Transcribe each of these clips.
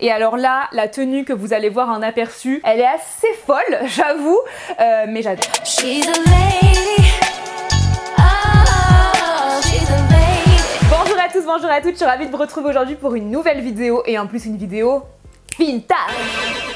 Et alors là, la tenue que vous allez voir en aperçu, elle est assez folle, j'avoue, mais j'adore. Bonjour à toutes, je suis ravie de vous retrouver aujourd'hui pour une nouvelle vidéo et en plus une vidéo vintage.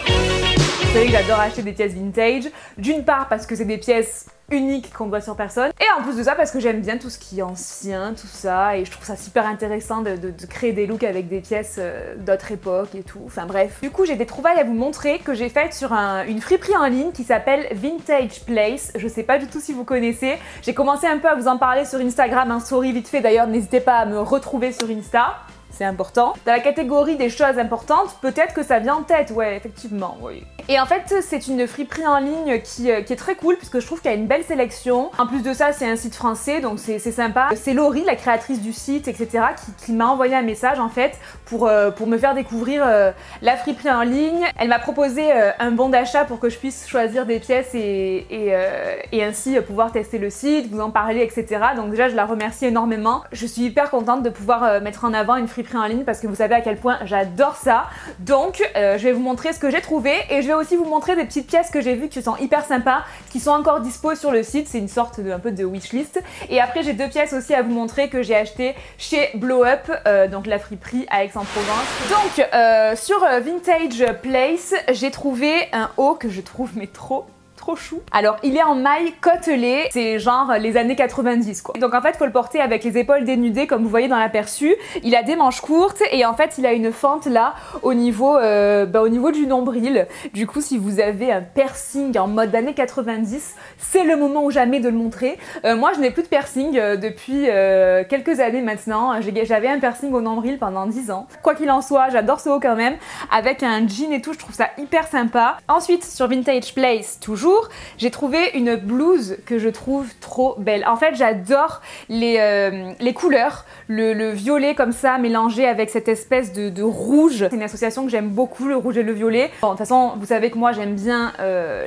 Vous savez que j'adore acheter des pièces vintage, d'une part parce que c'est des pièces uniques qu'on voit sur personne, et en plus de ça parce que j'aime bien tout ce qui est ancien, tout ça, et je trouve ça super intéressant de créer des looks avec des pièces d'autres époques et tout, enfin bref. Du coup j'ai des trouvailles à vous montrer que j'ai faites sur une friperie en ligne qui s'appelle Vintage Place, je sais pas du tout si vous connaissez, j'ai commencé un peu à vous en parler sur Instagram, un story vite fait d'ailleurs, n'hésitez pas à me retrouver sur Insta. C'est important. Dans la catégorie des choses importantes, peut-être que ça vient en tête, ouais, effectivement, oui. Et en fait, c'est une friperie en ligne qui est très cool, puisque je trouve qu'il y a une belle sélection. En plus de ça, c'est un site français, donc c'est sympa. C'est Laurie, la créatrice du site, etc., qui m'a envoyé un message, en fait, pour me faire découvrir la friperie en ligne. Elle m'a proposé un bon d'achat pour que je puisse choisir des pièces et ainsi pouvoir tester le site, vous en parler, etc. Donc déjà, je la remercie énormément. Je suis hyper contente de pouvoir mettre en avant une friperie en ligne parce que vous savez à quel point j'adore ça. Donc je vais vous montrer ce que j'ai trouvé et je vais aussi vous montrer des petites pièces que j'ai vues qui sont hyper sympas, qui sont encore dispo sur le site. C'est une sorte un peu de wishlist. Et après j'ai deux pièces aussi à vous montrer que j'ai achetées chez Blow Up, donc la friperie à Aix-en-Provence. Donc sur Vintage Place, j'ai trouvé un haut que je trouve mais trop chou. Alors il est en maille côtelée, c'est genre les années 90 quoi. Donc en fait faut le porter avec les épaules dénudées comme vous voyez dans l'aperçu. Il a des manches courtes et en fait il a une fente là au niveau du nombril. Du coup si vous avez un piercing en mode années 90, c'est le moment ou jamais de le montrer. Moi je n'ai plus de piercing depuis quelques années maintenant. J'avais un piercing au nombril pendant 10 ans. Quoi qu'il en soit, j'adore ce haut quand même. Avec un jean et tout, je trouve ça hyper sympa. Ensuite sur Vintage Place, toujours j'ai trouvé une blouse que je trouve trop belle. En fait, j'adore les couleurs, le violet comme ça mélangé avec cette espèce de rouge. C'est une association que j'aime beaucoup, le rouge et le violet. Bon, de toute façon, vous savez que moi j'aime bien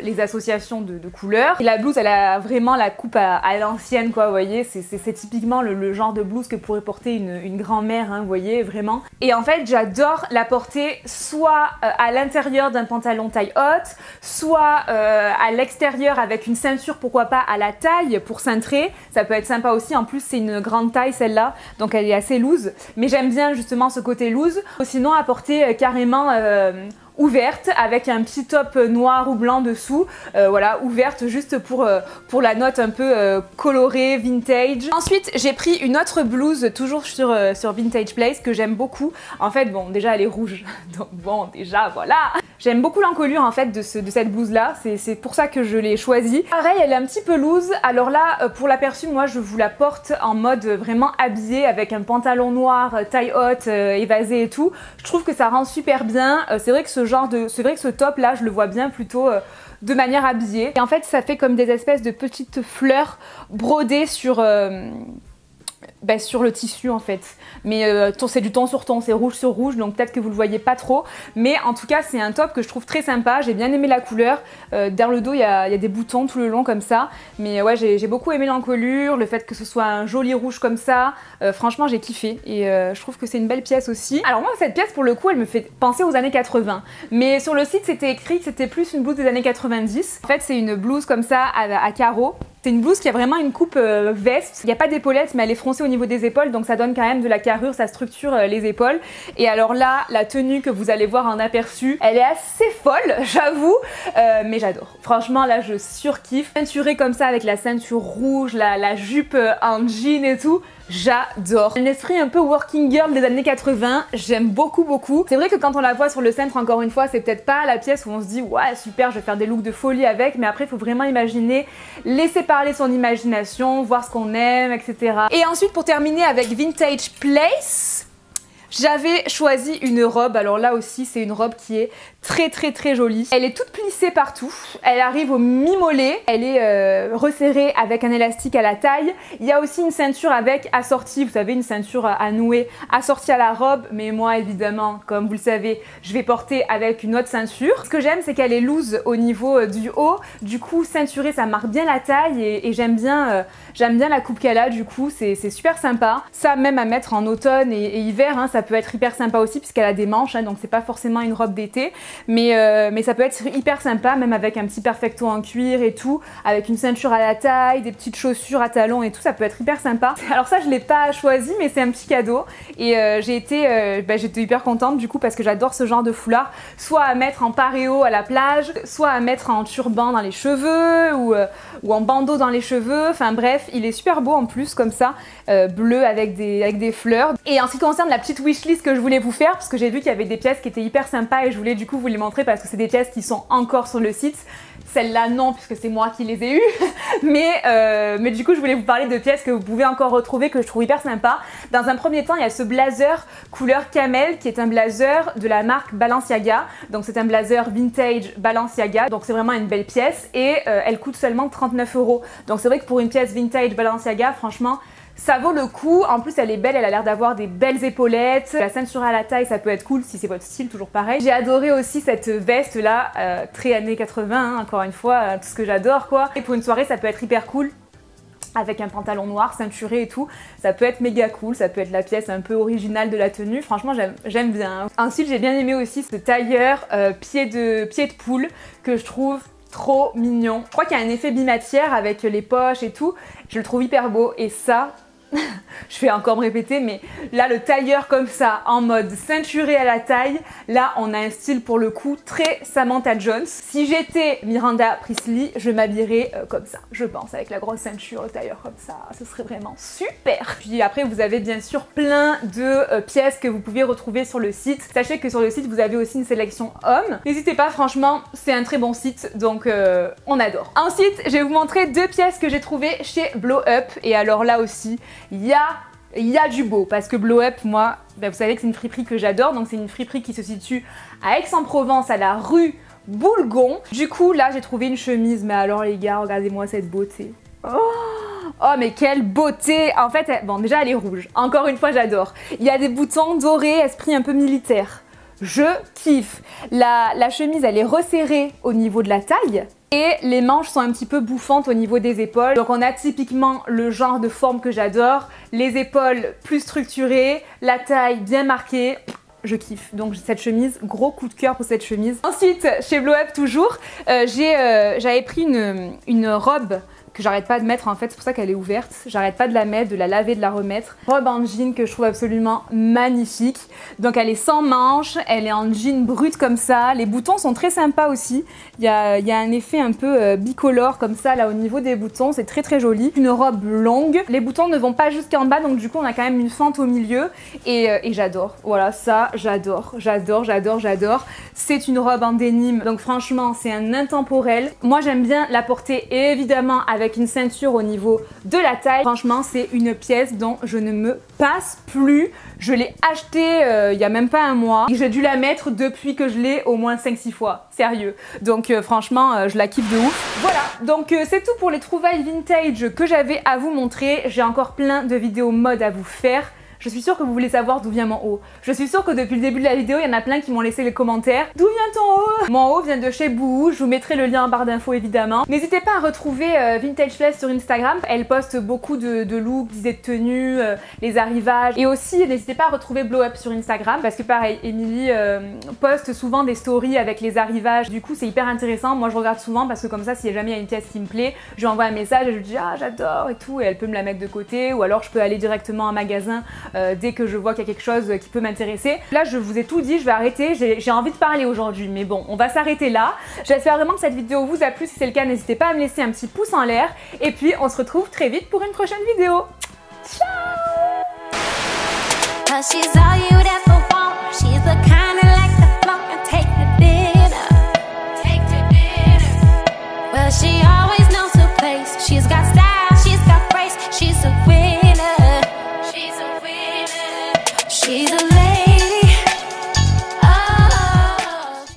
les associations de couleurs. Et la blouse, elle a vraiment la coupe à l'ancienne, quoi, vous voyez. C'est typiquement le genre de blouse que pourrait porter une grand-mère, hein, vous voyez, vraiment. Et en fait, j'adore la porter soit à l'intérieur d'un pantalon taille haute, soit à l'extérieur avec une ceinture, pourquoi pas à la taille pour cintrer, ça peut être sympa aussi. En plus c'est une grande taille celle-là, donc elle est assez loose, mais j'aime bien justement ce côté loose. Sinon à porter carrément ouverte avec un petit top noir ou blanc dessous, voilà, ouverte juste pour la note un peu colorée, vintage. Ensuite j'ai pris une autre blouse, toujours sur Vintage Place, que j'aime beaucoup. En fait bon, déjà elle est rouge, donc bon déjà voilà. J'aime beaucoup l'encolure en fait de cette blouse là, c'est pour ça que je l'ai choisie. Pareil, elle est un petit peu loose, alors là pour l'aperçu moi je vous la porte en mode vraiment habillée avec un pantalon noir, taille haute, évasé et tout. Je trouve que ça rend super bien, c'est vrai que ce top là je le vois bien plutôt de manière habillée. Et en fait ça fait comme des espèces de petites fleurs brodées sur le tissu en fait, mais c'est du ton sur ton, c'est rouge sur rouge, donc peut-être que vous le voyez pas trop, mais en tout cas c'est un top que je trouve très sympa. J'ai bien aimé la couleur, dans le dos il y a des boutons tout le long comme ça, mais ouais j'ai beaucoup aimé l'encolure, le fait que ce soit un joli rouge comme ça, franchement j'ai kiffé et je trouve que c'est une belle pièce aussi. Alors moi cette pièce pour le coup elle me fait penser aux années 80, mais sur le site c'était écrit que c'était plus une blouse des années 90. En fait c'est une blouse comme ça à carreaux. C'est une blouse qui a vraiment une coupe veste, il n'y a pas d'épaulettes mais elle est froncée au niveau des épaules, donc ça donne quand même de la carrure, ça structure les épaules. Et alors là, la tenue que vous allez voir en aperçu, elle est assez folle, j'avoue, mais j'adore. Franchement là je surkiffe. Ceinturée comme ça avec la ceinture rouge, la jupe en jean et tout. J'adore. Un esprit un peu working girl des années 80, j'aime beaucoup. C'est vrai que quand on la voit sur le centre, encore une fois, c'est peut-être pas la pièce où on se dit ouais super, je vais faire des looks de folie avec, mais après il faut vraiment imaginer, laisser parler son imagination, voir ce qu'on aime, etc. Et ensuite pour terminer avec Vintage Place, j'avais choisi une robe. Alors là aussi c'est une robe qui est très jolie. Elle est toute plissée partout, elle arrive au mi-mollet, elle est resserrée avec un élastique à la taille. Il y a aussi une ceinture avec assortie, vous savez, une ceinture à nouer assortie à la robe, mais moi évidemment, comme vous le savez, je vais porter avec une autre ceinture. Ce que j'aime c'est qu'elle est loose au niveau du haut, du coup ceinturée ça marque bien la taille et j'aime bien la coupe qu'elle a, du coup c'est super sympa. Ça même à mettre en automne et hiver, hein, ça peut être hyper sympa aussi puisqu'elle a des manches, hein, donc c'est pas forcément une robe d'été, mais ça peut être hyper sympa, même avec un petit perfecto en cuir et tout, avec une ceinture à la taille, des petites chaussures à talons et tout, ça peut être hyper sympa. Alors ça, je l'ai pas choisi, mais c'est un petit cadeau et j'étais hyper contente du coup parce que j'adore ce genre de foulard, soit à mettre en paréo à la plage, soit à mettre en turban dans les cheveux ou en bandeau dans les cheveux, enfin bref, il est super beau en plus comme ça, bleu avec des fleurs. Et en ce qui concerne la petite wishlist que je voulais vous faire, parce que j'ai vu qu'il y avait des pièces qui étaient hyper sympas et je voulais du coup vous les montrer parce que c'est des pièces qui sont encore sur le site. Celle-là non, puisque c'est moi qui les ai eues, mais du coup je voulais vous parler de pièces que vous pouvez encore retrouver, que je trouve hyper sympa. Dans un premier temps, il y a ce blazer couleur camel qui est un blazer de la marque Balenciaga, donc c'est un blazer vintage Balenciaga, donc c'est vraiment une belle pièce et elle coûte seulement 39 €. Donc c'est vrai que pour une pièce vintage Balenciaga, franchement, ça vaut le coup. En plus elle est belle, elle a l'air d'avoir des belles épaulettes, la ceinture à la taille, ça peut être cool si c'est votre style, toujours pareil. J'ai adoré aussi cette veste là, très années 80, hein, encore une fois, tout ce que j'adore quoi. Et pour une soirée ça peut être hyper cool. Avec un pantalon noir, ceinturé et tout, ça peut être méga cool, ça peut être la pièce un peu originale de la tenue, franchement j'aime bien. Ensuite j'ai bien aimé aussi ce tailleur pied de poule que je trouve trop mignon. Je crois qu'il y a un effet bimatière avec les poches et tout, je le trouve hyper beau et ça... je vais encore me répéter, mais là le tailleur comme ça en mode ceinturé à la taille, là on a un style pour le coup très Samantha Jones. Si j'étais Miranda Priestly, je m'habillerais comme ça, je pense, avec la grosse ceinture, le tailleur comme ça, ce serait vraiment super. Puis après vous avez bien sûr plein de pièces que vous pouvez retrouver sur le site. Sachez que sur le site vous avez aussi une sélection hommes. N'hésitez pas, franchement c'est un très bon site, donc on adore. Ensuite je vais vous montrer deux pièces que j'ai trouvées chez Blow Up, et alors là aussi il y a du beau, parce que Blow Up, moi, vous savez que c'est une friperie que j'adore, donc c'est une friperie qui se situe à Aix-en-Provence, à la rue Boulgon. Du coup, là, j'ai trouvé une chemise, mais alors les gars, regardez-moi cette beauté. Oh mais quelle beauté! En fait, bon, déjà elle est rouge, encore une fois j'adore. Il y a des boutons dorés, esprit un peu militaire. Je kiffe. La chemise, elle est resserrée au niveau de la taille. Et les manches sont un petit peu bouffantes au niveau des épaules. Donc on a typiquement le genre de forme que j'adore. Les épaules plus structurées, la taille bien marquée. Je kiffe. Donc cette chemise, gros coup de cœur pour cette chemise. Ensuite, chez Blow Up toujours, j'avais pris une robe que j'arrête pas de mettre en fait, c'est pour ça qu'elle est ouverte. J'arrête pas de la mettre, de la laver, de la remettre. Robe en jean que je trouve absolument magnifique. Donc elle est sans manches, elle est en jean brut comme ça. Les boutons sont très sympas aussi. Il y a un effet un peu bicolore comme ça là au niveau des boutons, c'est très très joli. Une robe longue, les boutons ne vont pas jusqu'en bas, donc du coup on a quand même une fente au milieu et j'adore. Voilà, ça j'adore, j'adore, j'adore, j'adore. C'est une robe en dénime, donc franchement c'est un intemporel. Moi j'aime bien la porter évidemment avec une ceinture au niveau de la taille. Franchement c'est une pièce dont je ne me passe plus. Je l'ai achetée il y a même pas un mois et j'ai dû la mettre depuis que je l'ai au moins 5-6 fois, sérieux. Donc franchement je la kiffe de ouf. Voilà, donc c'est tout pour les trouvailles vintage que j'avais à vous montrer. J'ai encore plein de vidéos mode à vous faire. Je suis sûre que vous voulez savoir d'où vient mon haut. Je suis sûre que depuis le début de la vidéo, il y en a plein qui m'ont laissé les commentaires. D'où vient ton haut? Mon haut vient de chez Bouhou, je vous mettrai le lien en barre d'infos évidemment. N'hésitez pas à retrouver Vintage Place sur Instagram. Elle poste beaucoup de looks, d'idées de tenues, les arrivages. Et aussi, n'hésitez pas à retrouver Blow Up sur Instagram parce que pareil, Émilie poste souvent des stories avec les arrivages. Du coup, c'est hyper intéressant. Moi, je regarde souvent parce que comme ça, si jamais il y a une pièce qui me plaît, je lui envoie un message et je lui dis ah j'adore et tout, et elle peut me la mettre de côté, ou alors je peux aller directement en magasin dès que je vois qu'il y a quelque chose qui peut m'intéresser. Là je vous ai tout dit, je vais arrêter, j'ai envie de parler aujourd'hui, mais bon, on va s'arrêter là. J'espère vraiment que cette vidéo vous a plu. Si c'est le cas, n'hésitez pas à me laisser un petit pouce en l'air et puis on se retrouve très vite pour une prochaine vidéo. Ciao!